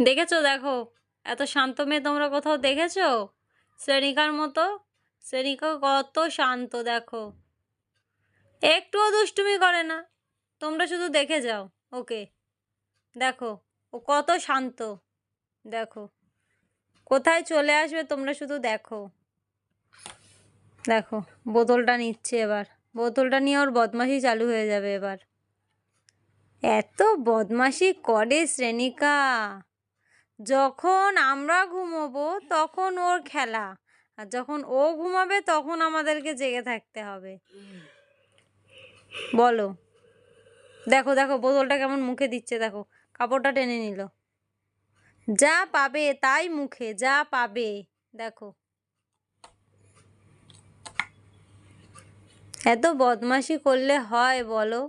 দেখেছো? দেখো, এত শান্ত মেয়ে তোমরা কোথাও দেখেছো? শ্রেণিকার মতো। শ্রেণিকা কত শান্ত দেখো, একটুও দুষ্টুমি করে না। তোমরা শুধু দেখে যাও ওকে। দেখো, ও কত শান্ত। দেখো কোথায় চলে আসবে, তোমরা শুধু দেখো। দেখো বোতলটা নিচ্ছে এবার। বোতলটা নিয়ে ওর বদমাশি চালু হয়ে যাবে এবার। এত বদমাশি করে শ্রেণিকা। যখন আমরা ঘুমোবো তখন ওর খেলা, আর যখন ও ঘুমাবে তখন আমাদেরকে জেগে থাকতে হবে। বলো। দেখো দেখো বোতলটা কেমন মুখে দিচ্ছে, দেখো কাপড়টা টেনে নিল। যা পাবে তাই মুখে, যা পাবে। দেখো এত বদমাশি করলে হয় বলো?